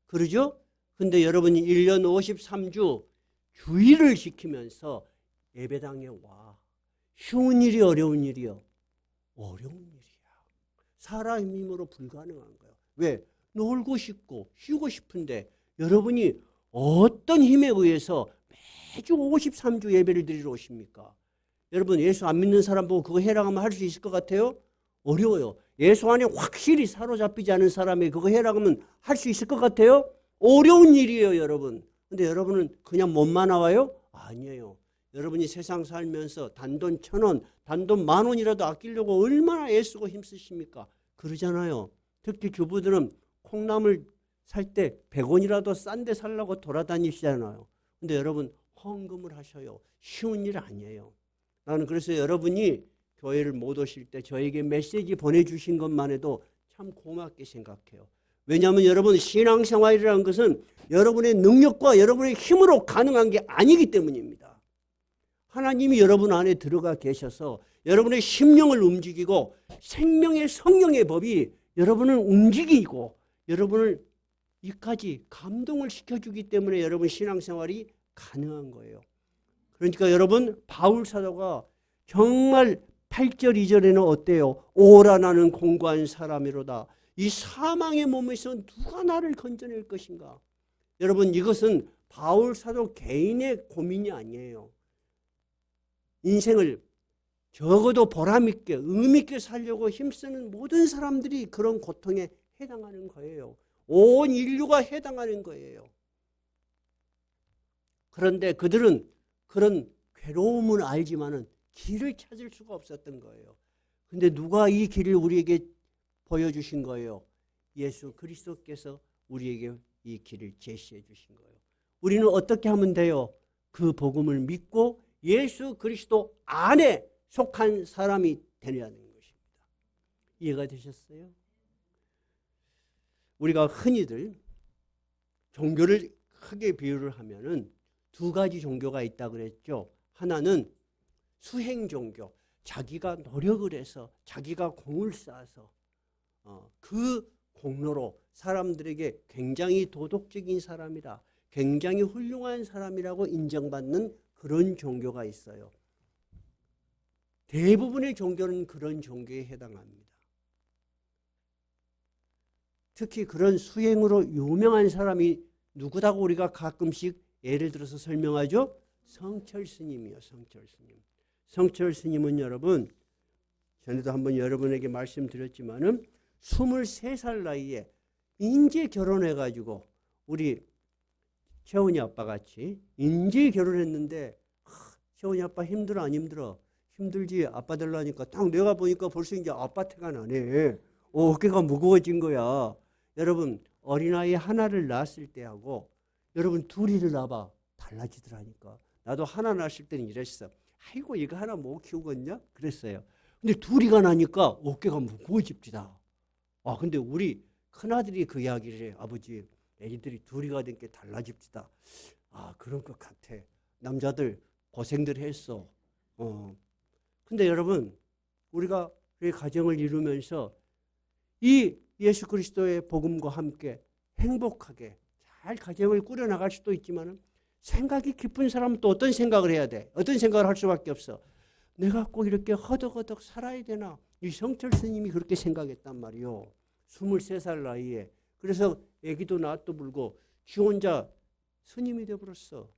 그러죠? 근데 여러분이 1년 53주 주일을 지키면서 예배당에 와. 쉬운 일이 어려운 일이요. 어려운 일이야. 사람 힘으로 불가능한 거예요. 왜? 놀고 싶고 쉬고 싶은데 여러분이 어떤 힘에 의해서 매주 53주 예배를 드리러 오십니까? 여러분 예수 안 믿는 사람 보고 그거 해라고 하면 할 수 있을 것 같아요? 어려워요. 예수 안에 확실히 사로잡히지 않은 사람이 그거 해라고 하면 할 수 있을 것 같아요? 어려운 일이에요, 여러분. 근데 여러분은 그냥 몸만 나와요? 아니에요. 여러분이 세상 살면서 단돈 1,000원, 단돈 10,000원이라도 아끼려고 얼마나 애쓰고 힘쓰십니까? 그러잖아요. 특히 주부들은 콩나물 살 때 100원이라도 싼 데 살려고 돌아다니시잖아요. 근데 여러분 헌금을 하셔요. 쉬운 일 아니에요. 나는 그래서 여러분이 교회를 못 오실 때 저에게 메시지 보내주신 것만 해도 참 고맙게 생각해요. 왜냐하면 여러분 신앙생활이라는 것은 여러분의 능력과 여러분의 힘으로 가능한 게 아니기 때문입니다. 하나님이 여러분 안에 들어가 계셔서 여러분의 심령을 움직이고 생명의 성령의 법이 여러분을 움직이고 여러분을 이까지 감동을 시켜주기 때문에 여러분 신앙생활이 가능한 거예요. 그러니까 여러분 바울 사도가 정말 8절 2절에는 어때요? 오라 나는 공고한 사람이로다. 이 사망의 몸에서 누가 나를 건져낼 것인가? 여러분 이것은 바울 사도 개인의 고민이 아니에요. 인생을 적어도 보람있게 의미있게 살려고 힘쓰는 모든 사람들이 그런 고통에 해당하는 거예요. 온 인류가 해당하는 거예요. 그런데 그들은 그런 괴로움은 알지만은 길을 찾을 수가 없었던 거예요. 근데 누가 이 길을 우리에게 보여주신 거예요? 예수 그리스도께서 우리에게 이 길을 제시해 주신 거예요. 우리는 어떻게 하면 돼요? 그 복음을 믿고 예수 그리스도 안에 속한 사람이 되려는 것입니다. 이해가 되셨어요? 우리가 흔히들 종교를 크게 비유를 하면은 두 가지 종교가 있다고 그랬죠. 하나는 수행 종교. 자기가 노력을 해서 자기가 공을 쌓아서 그 공로로 사람들에게 굉장히 도덕적인 사람이다. 굉장히 훌륭한 사람이라고 인정받는 그런 종교가 있어요. 대부분의 종교는 그런 종교에 해당합니다. 특히 그런 수행으로 유명한 사람이 누구다고 우리가 가끔씩 예를 들어서 설명하죠? 성철 스님이요. 성철 스님. 성철 스님은 여러분 전에도 한번 여러분에게 말씀드렸지만은 23살 나이에 인제 결혼해가지고 우리 채원이 아빠 같이 인제 결혼했는데 채원이 아빠 힘들어 안 힘들어? 힘들지. 아빠 되려니까 딱 내가 보니까 벌써 이제 아빠 태가 나네. 어깨가 무거워진 거야. 여러분 어린아이 하나를 낳았을 때하고 여러분 둘이를 낳아봐 달라지더라니까. 나도 하나 낳았을 때는 이랬어. 아이고 이거 하나 못 키우겠냐? 그랬어요. 근데 둘이가 나니까 어깨가 무거워집니다. 근데 우리 큰아들이 그 이야기를 해요. 아버지 애기들이 둘이가 된 게 달라집니다. 그런 것 같아. 남자들 고생들 했어. 근데 여러분 우리가 이 가정을 이루면서 이 예수 그리스도의 복음과 함께 행복하게 잘 가정을 꾸려나갈 수도 있지만 생각이 깊은 사람은 또 어떤 생각을 해야 돼? 어떤 생각을 할 수밖에 없어? 내가 꼭 이렇게 허덕허덕 살아야 되나? 이 성철 스님이 그렇게 생각했단 말이요. 23살 나이에. 그래서 애기도 낯도 불고 지 혼자 스님이 되어버렸어.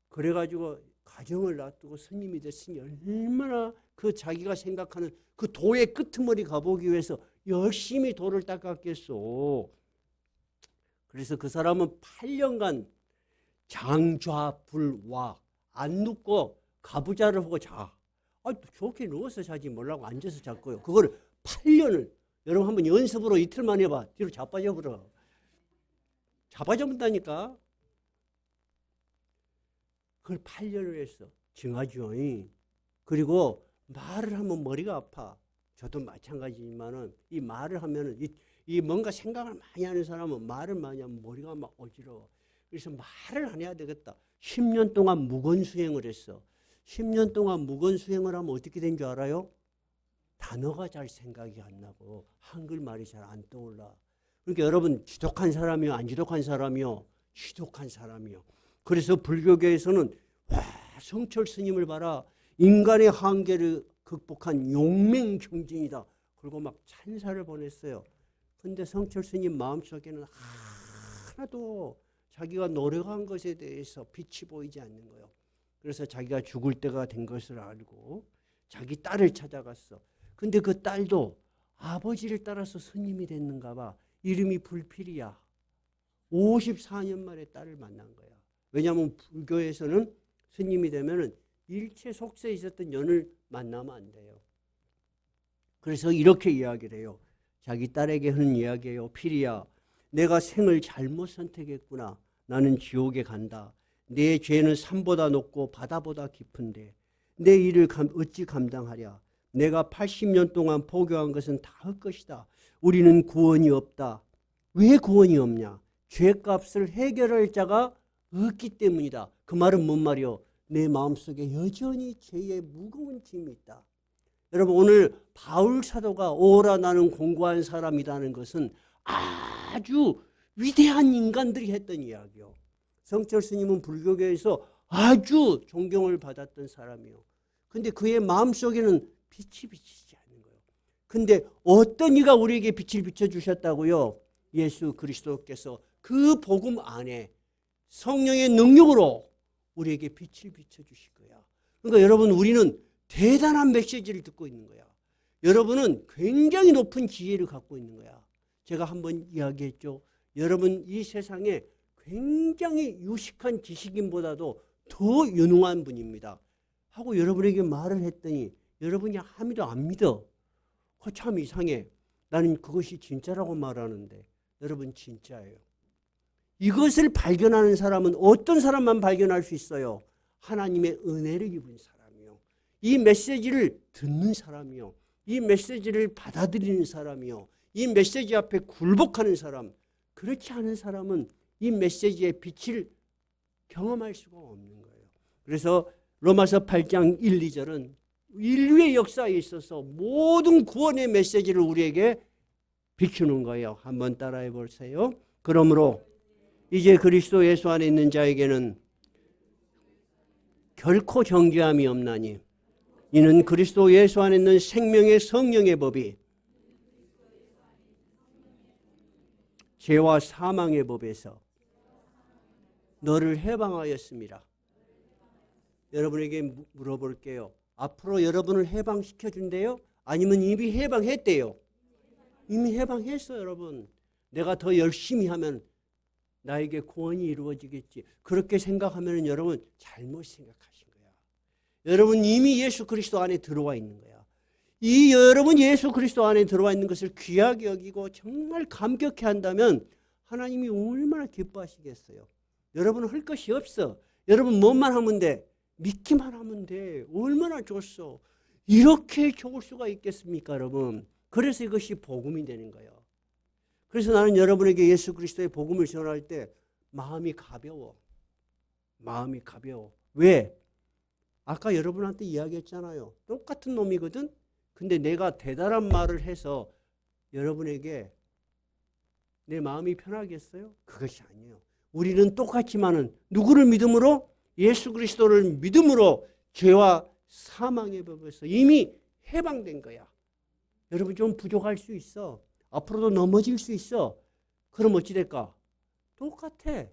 그래가지고 가정을 놔두고 스님이 됐으니 얼마나 그 자기가 생각하는 그 도의 끄트머리 가보기 위해서 열심히 도를 닦았겠어. 그래서 그 사람은 8년간 장좌불와 안 눕고 가부좌를 하고 자. 좋게 누워서 자지 뭐라고 앉아서 잤고요. 그걸 8년을 여러분 한번 연습으로 이틀만 해봐. 뒤로 자빠져버려. 자빠져본다니까. 그걸 8년을 했어. 증하죠. 그리고 말을 하면 머리가 아파. 저도 마찬가지지만은 이 말을 하면은 이 뭔가 생각을 많이 하는 사람은 말을 많이 하면 머리가 막 어지러워. 그래서 말을 안 해야 되겠다. 10년 동안 무건수행을 했어. 10년 동안 무건수행을 하면 어떻게 된 줄 알아요? 단어가 잘 생각이 안 나고 한글말이 잘 안 떠올라. 그러니까 여러분 지독한 사람이요? 안 지독한 사람이요? 지독한 사람이요. 그래서 불교계에서는 와 성철 스님을 봐라. 인간의 한계를 극복한 용맹 경진이다. 그리고 막 찬사를 보냈어요. 근데 성철 스님 마음속에는 하나도 자기가 노력한 것에 대해서 빛이 보이지 않는 거예요. 그래서 자기가 죽을 때가 된 것을 알고 자기 딸을 찾아갔어. 근데 그 딸도 아버지를 따라서 스님이 됐는가 봐. 이름이 불필이야. 54년 만에 딸을 만난 거야. 왜냐하면 불교에서는 스님이 되면은 일체 속세에 있었던 연을 만나면 안 돼요. 그래서 이렇게 이야기를 해요. 자기 딸에게 하는 이야기예요. 필이야, 내가 생을 잘못 선택했구나. 나는 지옥에 간다. 내 죄는 산보다 높고 바다보다 깊은데 내 일을 어찌 감당하랴. 내가 80년 동안 포교한 것은 다 헛것이다. 우리는 구원이 없다. 왜 구원이 없냐? 죄값을 해결할 자가 없기 때문이다. 그 말은 뭔 말이요? 내 마음속에 여전히 죄의 무거운 짐이 있다. 여러분, 오늘 바울 사도가 오라 나는 공고한 사람이라는 것은 아주 위대한 인간들이 했던 이야기요. 성철 스님은 불교계에서 아주 존경을 받았던 사람이요. 근데 그의 마음속에는 빛이 비치지 않는 거예요. 근데 어떤 이가 우리에게 빛을 비춰주셨다고요? 예수 그리스도께서 그 복음 안에 성령의 능력으로 우리에게 빛을 비춰주실 거야. 그러니까 여러분, 우리는 대단한 메시지를 듣고 있는 거야. 여러분은 굉장히 높은 지혜를 갖고 있는 거야. 제가 한번 이야기했죠. 여러분, 이 세상에 굉장히 유식한 지식인보다도 더 유능한 분입니다. 하고 여러분에게 말을 했더니 여러분이 함이도 안 믿어. 참 이상해. 나는 그것이 진짜라고 말하는데 여러분, 진짜예요. 이것을 발견하는 사람은 어떤 사람만 발견할 수 있어요? 하나님의 은혜를 입은 사람이요. 이 메시지를 듣는 사람이요. 이 메시지를 받아들이는 사람이요. 이 메시지 앞에 굴복하는 사람. 그렇지 않은 사람은 이 메시지의 빛을 경험할 수가 없는 거예요. 그래서 로마서 8장 1, 2절은 인류의 역사에 있어서 모든 구원의 메시지를 우리에게 비추는 거예요. 한번 따라해 보세요. 그러므로 이제 그리스도 예수 안에 있는 자에게는 결코 정죄함이 없나니 이는 그리스도 예수 안에 있는 생명의 성령의 법이 죄와 사망의 법에서 너를 해방하였습니다. 여러분에게 물어볼게요. 앞으로 여러분을 해방시켜 준대요? 아니면 이미 해방했대요? 이미 해방했어요, 여러분. 내가 더 열심히 하면 나에게 구원이 이루어지겠지. 그렇게 생각하면 여러분 잘못 생각하신 거야. 여러분 이미 예수 그리스도 안에 들어와 있는 거야. 이 여러분 예수 그리스도 안에 들어와 있는 것을 귀하게 여기고 정말 감격해 한다면 하나님이 얼마나 기뻐하시겠어요. 여러분은 할 것이 없어. 여러분 뭐만 하면 돼? 믿기만 하면 돼. 얼마나 좋소. 이렇게 좋을 수가 있겠습니까, 여러분? 그래서 이것이 복음이 되는 거예요. 그래서 나는 여러분에게 예수 그리스도의 복음을 전할 때 마음이 가벼워. 마음이 가벼워. 왜? 아까 여러분한테 이야기했잖아요. 똑같은 놈이거든. 근데 내가 대단한 말을 해서 여러분에게 내 마음이 편하겠어요? 그것이 아니에요. 우리는 똑같지만은 누구를 믿음으로? 예수 그리스도를 믿음으로 죄와 사망의 법에서 이미 해방된 거야. 여러분 좀 부족할 수 있어. 앞으로도 넘어질 수 있어. 그럼 어찌 될까? 똑같아.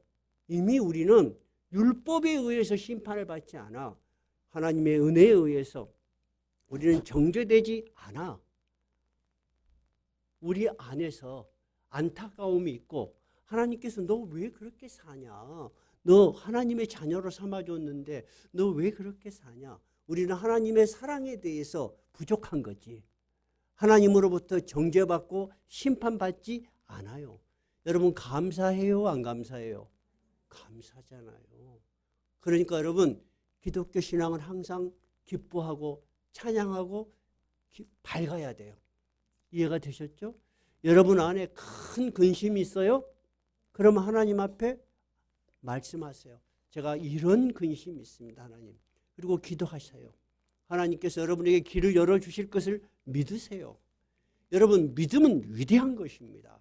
이미 우리는 율법에 의해서 심판을 받지 않아. 하나님의 은혜에 의해서 우리는 정죄되지 않아. 우리 안에서 안타까움이 있고 하나님께서 너 왜 그렇게 사냐? 너 하나님의 자녀로 삼아줬는데 너 왜 그렇게 사냐? 우리는 하나님의 사랑에 대해서 부족한 거지. 하나님으로부터 정죄받고 심판받지 않아요. 여러분 감사해요? 안 감사해요? 감사잖아요. 그러니까 여러분 기독교 신앙은 항상 기뻐하고 찬양하고 밝아야 돼요. 이해가 되셨죠? 여러분 안에 큰 근심이 있어요? 그러면 하나님 앞에 말씀하세요. 제가 이런 근심이 있습니다, 하나님. 그리고 기도하세요. 하나님께서 여러분에게 길을 열어주실 것을 믿으세요. 여러분 믿음은 위대한 것입니다.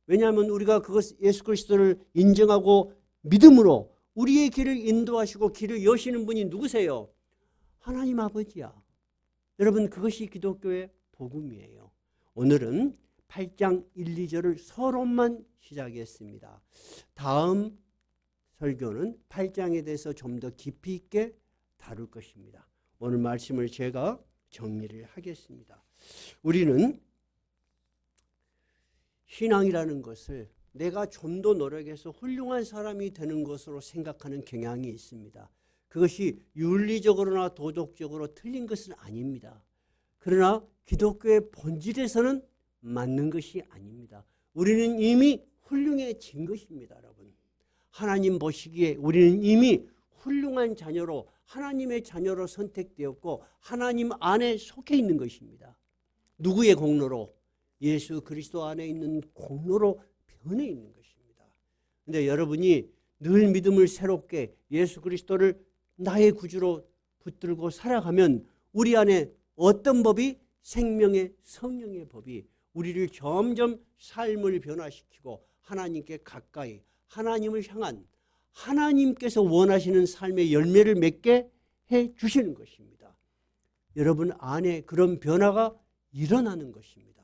왜냐하면 우리가 예수 그리스도를 인정하고 믿음으로 우리의 길을 인도하시고 길을 여시는 분이 누구세요? 하나님 아버지야. 여러분, 그것이 기독교의 복음이에요. 오늘은 8장 1, 2절을 서론만 시작했습니다. 다음 설교는 8장에 대해서 좀 더 깊이 있게 다룰 것입니다. 오늘 말씀을 제가 정리를 하겠습니다. 우리는 신앙이라는 것을 내가 좀 더 노력해서 훌륭한 사람이 되는 것으로 생각하는 경향이 있습니다. 그것이 윤리적으로나 도덕적으로 틀린 것은 아닙니다. 그러나 기독교의 본질에서는 맞는 것이 아닙니다. 우리는 이미 훌륭해진 것입니다, 여러분. 하나님 보시기에 우리는 이미 훌륭한 자녀로, 하나님의 자녀로 선택되었고 하나님 안에 속해 있는 것입니다. 누구의 공로로? 예수 그리스도 안에 있는 공로로 변해 있는 것입니다. 그런데 여러분이 늘 믿음을 새롭게 예수 그리스도를 나의 구주로 붙들고 살아가면 우리 안에 어떤 법이? 생명의 성령의 법이 우리를 점점 삶을 변화시키고 하나님께 가까이, 하나님을 향한, 하나님께서 원하시는 삶의 열매를 맺게 해 주시는 것입니다. 여러분 안에 그런 변화가 일어나는 것입니다.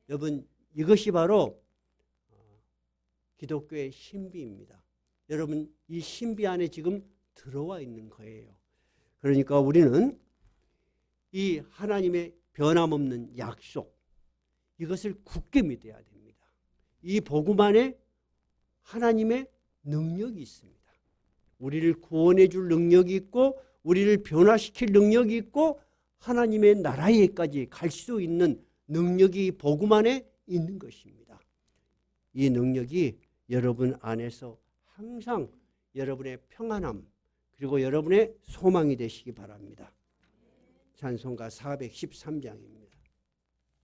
여러분, 이것이 바로 기독교의 신비입니다. 여러분, 이 신비 안에 지금 들어와 있는 거예요. 그러니까 우리는 이 하나님의 변함없는 약속, 이것을 굳게 믿어야 됩니다. 이 복음 안에 하나님의 능력이 있습니다. 우리를 구원해 줄 능력이 있고 우리를 변화시킬 능력이 있고 하나님의 나라에까지 갈 수 있는 능력이 복음 안에 있는 것입니다. 이 능력이 여러분 안에서 항상 여러분의 평안함 그리고 여러분의 소망이 되시기 바랍니다. 찬송가 413장입니다.